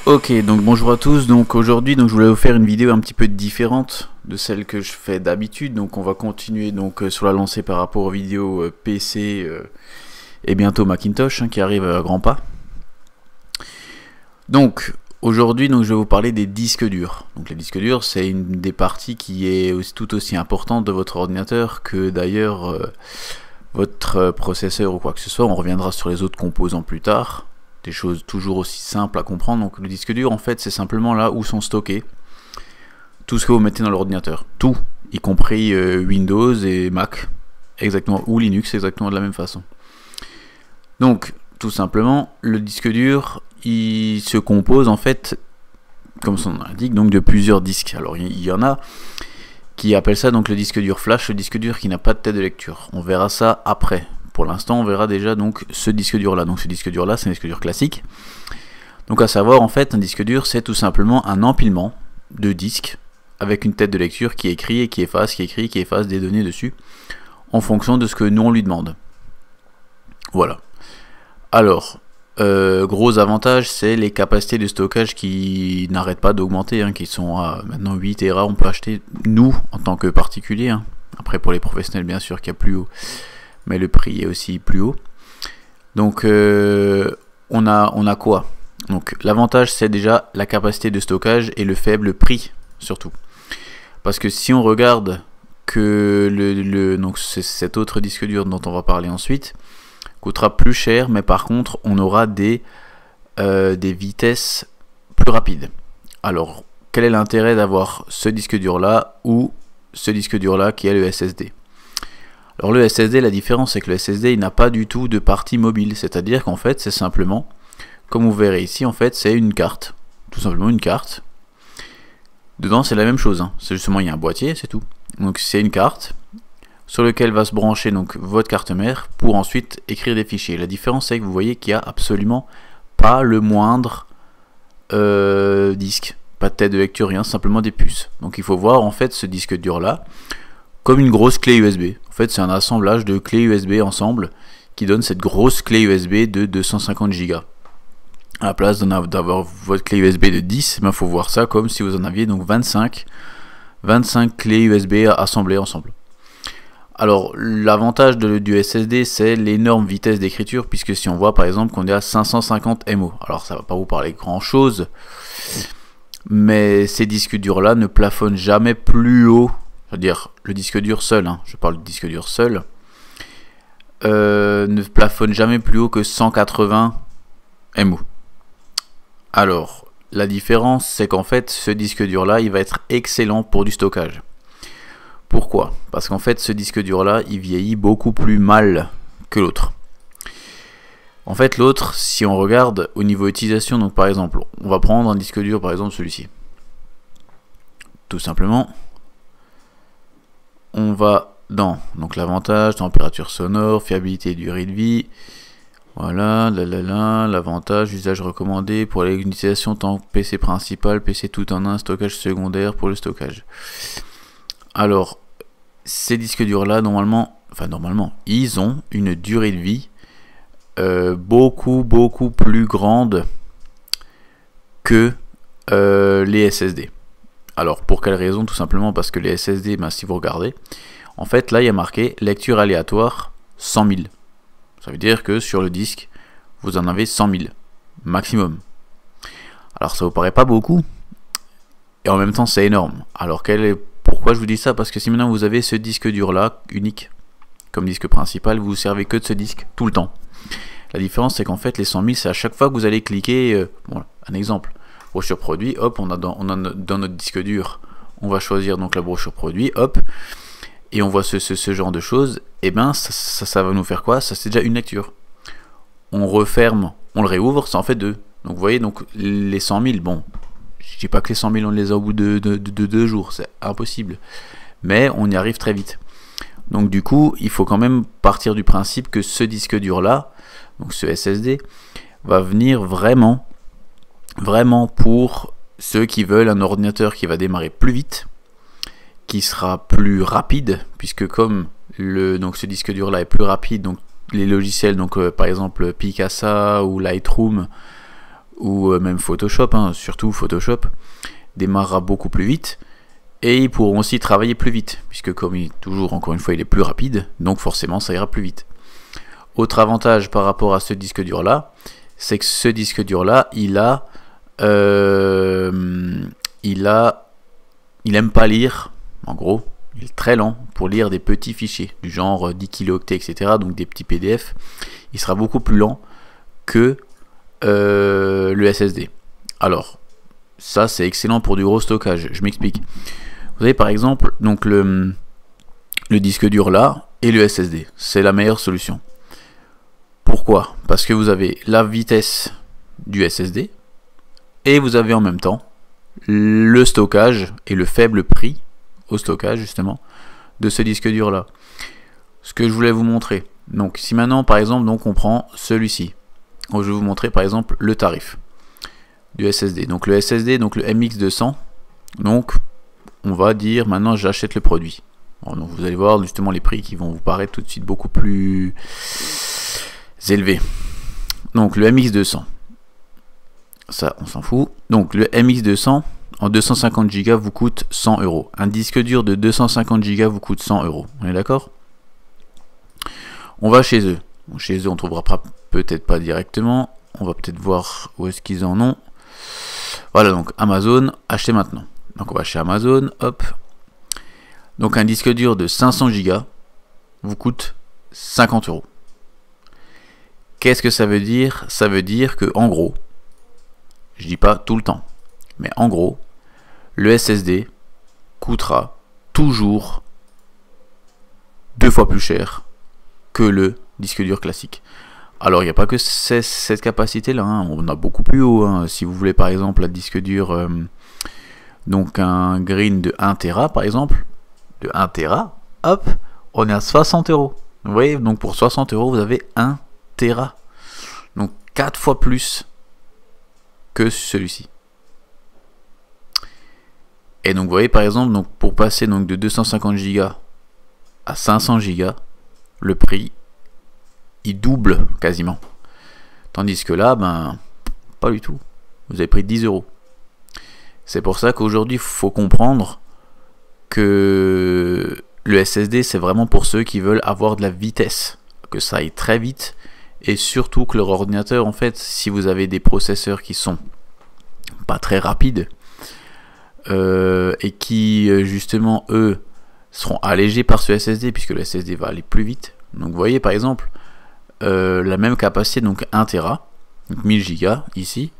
Ok, donc bonjour à tous. Donc aujourd'hui, je voulais vous faire une vidéo un petit peu différente de celle que je fais d'habitude. Donc on va continuer sur la lancée par rapport aux vidéos PC et bientôt Macintosh qui arrive à grands pas. Donc aujourd'hui, je vais vous parler des disques durs. Donc les disques durs, c'est une des parties qui est tout aussi importante de votre ordinateur que d'ailleurs votre processeur ou quoi que ce soit. On reviendra sur les autres composants plus tard. Des choses toujours aussi simples à comprendre. Donc le disque dur, en fait, c'est simplement là où sont stockés tout ce que vous mettez dans l'ordinateur, tout, y compris Windows et Mac, exactement, ou Linux, exactement de la même façon. Donc tout simplement, le disque dur, il se compose en fait, comme son nom l'indique, donc de plusieurs disques. Alors il y en a qui appellent ça donc le disque dur flash, le disque dur qui n'a pas de tête de lecture. On verra ça après. Pour l'instant, on verra déjà donc ce disque dur là. Donc ce disque dur là, c'est un disque dur classique. Donc à savoir, en fait, un disque dur, c'est tout simplement un empilement de disques avec une tête de lecture qui écrit et qui efface, qui écrit, qui efface des données dessus en fonction de ce que nous on lui demande. Voilà. Alors, gros avantage, c'est les capacités de stockage qui n'arrêtent pas d'augmenter, qui sont à maintenant 8 Tera. On peut acheter, nous, en tant que particulier. Après, pour les professionnels, bien sûr, qu'il y a plus haut. Mais le prix est aussi plus haut. Donc on a quoi? Donc l'avantage, c'est déjà la capacité de stockage et le faible prix surtout. Parce que si on regarde que donc cet autre disque dur dont on va parler ensuite coûtera plus cher, mais par contre on aura des vitesses plus rapides. Alors quel est l'intérêt d'avoir ce disque dur là ou ce disque dur là qui est le SSD? Alors le SSD, la différence c'est que le SSD il n'a pas du tout de partie mobile, c'est-à-dire qu'en fait c'est simplement, comme vous verrez ici, en fait c'est une carte, tout simplement une carte. Dedans c'est la même chose, c'est justement il y a un boîtier, c'est tout. Donc c'est une carte sur laquelle va se brancher donc votre carte mère pour ensuite écrire des fichiers. La différence c'est que vous voyez qu'il n'y a absolument pas le moindre disque, pas de tête de lecture, rien, simplement des puces. Donc il faut voir en fait ce disque dur là comme une grosse clé USB. En fait, c'est un assemblage de clés USB ensemble qui donne cette grosse clé USB de 250 Go. À la place d'avoir votre clé USB de 10, il faut voir ça comme si vous en aviez donc 25 clés USB assemblées ensemble. Alors, l'avantage du SSD, c'est l'énorme vitesse d'écriture, puisque si on voit par exemple qu'on est à 550 MO, alors ça va pas vous parler grand chose, mais ces disques durs là ne plafonnent jamais plus haut. C'est-à-dire le disque dur seul, je parle du disque dur seul, ne plafonne jamais plus haut que 180 MO. Alors, la différence, c'est qu'en fait, ce disque dur-là, il va être excellent pour du stockage. Pourquoi? Parce qu'en fait, ce disque dur-là, il vieillit beaucoup plus mal que l'autre. En fait, l'autre, si on regarde au niveau utilisation, donc par exemple, on va prendre un disque dur, par exemple celui-ci. Tout simplement. On va dans l'avantage, température sonore, fiabilité et durée de vie. Voilà, l'avantage, usage recommandé pour l'utilisation tant PC principal, PC tout en un, stockage secondaire pour le stockage. Alors, ces disques durs là, normalement, ils ont une durée de vie beaucoup plus grande que les SSD. Alors pour quelle raison? Tout simplement parce que les SSD, si vous regardez, en fait là il y a marqué lecture aléatoire 100 000. Ça veut dire que sur le disque, vous en avez 100 000 maximum. Alors ça vous paraît pas beaucoup, et en même temps c'est énorme. Alors pourquoi je vous dis ça? Parce que si maintenant vous avez ce disque dur là, unique, comme disque principal, vous vous servez que de ce disque tout le temps. La différence c'est qu'en fait les 100 000 c'est à chaque fois que vous allez cliquer, voilà, un exemple. Brochure produit, hop, on a dans notre disque dur, on va choisir donc la brochure produit, hop, et on voit ce genre de choses, et ben ça va nous faire quoi? Ça c'est déjà une lecture. On referme, on le réouvre, ça en fait deux. Donc vous voyez, donc les 100 000, bon, je dis pas que les 100 000 on les a au bout de 2 jours, c'est impossible, mais on y arrive très vite. Donc du coup, il faut quand même partir du principe que ce disque dur là, donc ce SSD, va venir vraiment pour ceux qui veulent un ordinateur qui va démarrer plus vite, qui sera plus rapide, puisque comme ce disque dur là est plus rapide, donc les logiciels, par exemple Picasa ou Lightroom ou même Photoshop, hein, surtout Photoshop, démarrera beaucoup plus vite. Et ils pourront aussi travailler plus vite, puisque comme toujours, encore une fois, il est plus rapide, donc forcément ça ira plus vite. Autre avantage par rapport à ce disque dur là, c'est que ce disque dur là, il aime pas lire, en gros, il est très lent pour lire des petits fichiers, du genre 10 kilooctets, etc., donc des petits PDF. Il sera beaucoup plus lent que le SSD. Alors, ça c'est excellent pour du gros stockage, je m'explique. Vous avez par exemple donc le disque dur là et le SSD, c'est la meilleure solution. Pourquoi? Parce que vous avez la vitesse du SSD et vous avez en même temps le stockage et le faible prix au stockage justement de ce disque dur là. Ce que je voulais vous montrer. Donc si maintenant par exemple donc on prend celui-ci, je vais vous montrer par exemple le tarif du SSD. Donc le SSD, donc le MX200, donc on va dire maintenant j'achète le produit. Bon, donc vous allez voir justement les prix qui vont vous paraître tout de suite beaucoup plus élevés. Donc le MX200, ça on s'en fout. Donc le MX200 en 250 Go vous coûte 100 euros. Un disque dur de 250 Go vous coûte 100 euros. On est d'accord? On va chez eux. Bon, chez eux on trouvera peut-être pas directement. On va peut-être voir où est-ce qu'ils en ont. Voilà, donc Amazon, achetez maintenant. Donc on va chez Amazon, hop. Donc un disque dur de 500 Go vous coûte 50 euros. Qu'est-ce que ça veut dire? Ça veut dire que en gros, je dis pas tout le temps, mais en gros, le SSD coûtera toujours 2 fois plus cher que le disque dur classique. Alors il n'y a pas que cette capacité là, hein. On a beaucoup plus haut, hein. Si vous voulez par exemple un disque dur, donc un green de 1 Tera par exemple, de 1 Tera, hop, on est à 60 euros. Vous voyez, donc pour 60 euros vous avez 1 Tera, donc 4 fois plus que celui-ci. Et donc vous voyez par exemple, donc pour passer donc de 250 Go à 500 Go, le prix il double quasiment. Tandis que là, ben pas du tout. Vous avez pris 10 euros. C'est pour ça qu'aujourd'hui il faut comprendre que le SSD c'est vraiment pour ceux qui veulent avoir de la vitesse, que ça aille très vite, et surtout que leur ordinateur, en fait, si vous avez des processeurs qui sont pas très rapides et qui justement eux seront allégés par ce SSD, puisque le SSD va aller plus vite. Donc vous voyez par exemple la même capacité, donc 1 Tera, donc 1000 Go ici,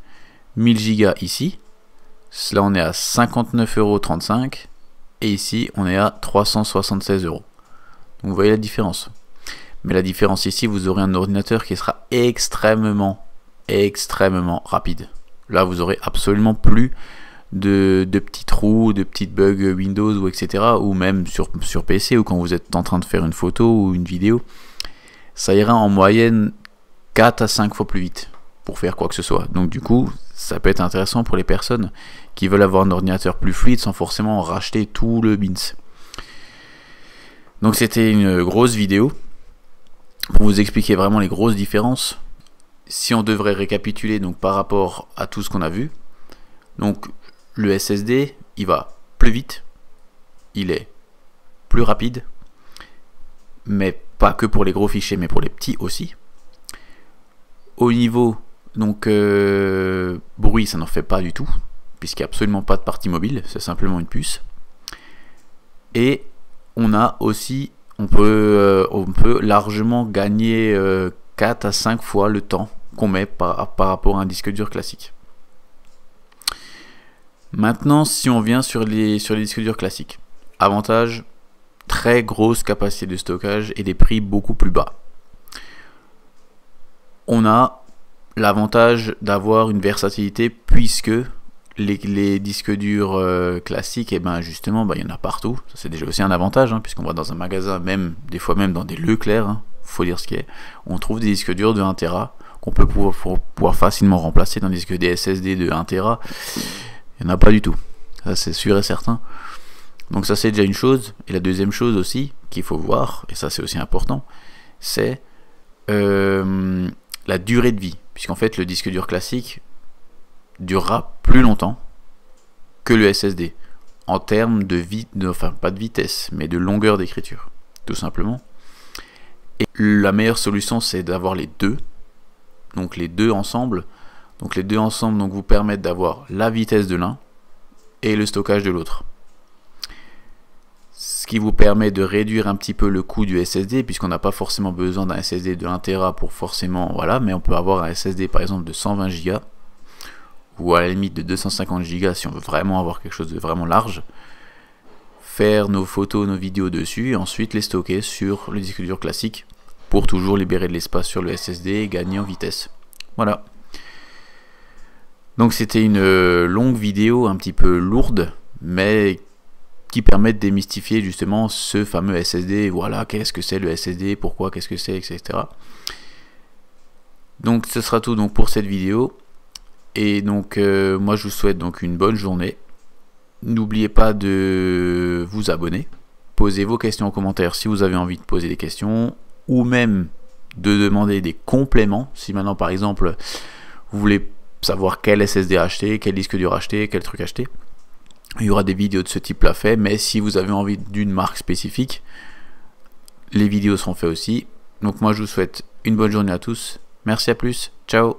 1000 Go ici, là on est à 59,35 €, et ici on est à 376 euros. Donc vous voyez la différence. Mais la différence ici, vous aurez un ordinateur qui sera extrêmement rapide. Là vous aurez absolument plus de petits trous, de petites bugs Windows ou etc. Ou même sur PC, ou quand vous êtes en train de faire une photo ou une vidéo, ça ira en moyenne 4 à 5 fois plus vite pour faire quoi que ce soit. Donc du coup, ça peut être intéressant pour les personnes qui veulent avoir un ordinateur plus fluide sans forcément racheter tout le bins. Donc c'était une grosse vidéo pour vous expliquer vraiment les grosses différences. Si on devrait récapituler donc par rapport à tout ce qu'on a vu, donc le SSD il va plus vite, il est plus rapide, mais pas que pour les gros fichiers, mais pour les petits aussi. Au niveau donc bruit, ça n'en fait pas du tout, puisqu'il n'y a absolument pas de partie mobile, c'est simplement une puce. Et on a aussi, on peut largement gagner 4 à 5 fois le temps qu'on met par rapport à un disque dur classique. Maintenant, si on vient sur les disques durs classiques, avantage, très grosse capacité de stockage et des prix beaucoup plus bas. On a l'avantage d'avoir une versatilité, puisque les disques durs classiques, et ben justement, il y en a partout. Ça c'est déjà aussi un avantage, hein, puisqu'on va dans un magasin, même des fois même dans des Leclerc, hein, faut dire ce qui est, on trouve des disques durs de 1 Tera qu'on peut pouvoir facilement remplacer, tandis que des SSD de 1 Tera, il n'y en a pas du tout. Ça c'est sûr et certain. Donc ça c'est déjà une chose. Et la deuxième chose aussi qu'il faut voir, et ça c'est aussi important, c'est la durée de vie. Puisqu'en fait le disque dur classique, durera plus longtemps que le SSD en termes de enfin pas de vitesse, mais de longueur d'écriture, tout simplement. Et la meilleure solution, c'est d'avoir les deux. Donc les deux ensemble. Donc les deux ensemble donc, vous permettent d'avoir la vitesse de l'un et le stockage de l'autre. Ce qui vous permet de réduire un petit peu le coût du SSD, puisqu'on n'a pas forcément besoin d'un SSD de 1 Tera pour forcément, voilà, mais on peut avoir un SSD par exemple de 120 Go, ou à la limite de 250 Go si on veut vraiment avoir quelque chose de vraiment large, faire nos photos, nos vidéos dessus, et ensuite les stocker sur le disque dur classique, pour toujours libérer de l'espace sur le SSD et gagner en vitesse. Voilà. Donc c'était une longue vidéo un petit peu lourde, mais qui permet de démystifier justement ce fameux SSD. Voilà, qu'est-ce que c'est le SSD, pourquoi, qu'est-ce que c'est, etc. Donc ce sera tout donc pour cette vidéo. Et donc moi je vous souhaite donc une bonne journée. N'oubliez pas de vous abonner. Posez vos questions en commentaire si vous avez envie de poser des questions, ou même de demander des compléments. Si maintenant par exemple vous voulez savoir quel SSD acheter, quel disque dur acheter, quel truc acheter, il y aura des vidéos de ce type là fait. Mais si vous avez envie d'une marque spécifique, les vidéos seront faites aussi. Donc moi je vous souhaite une bonne journée à tous. Merci, à plus, ciao.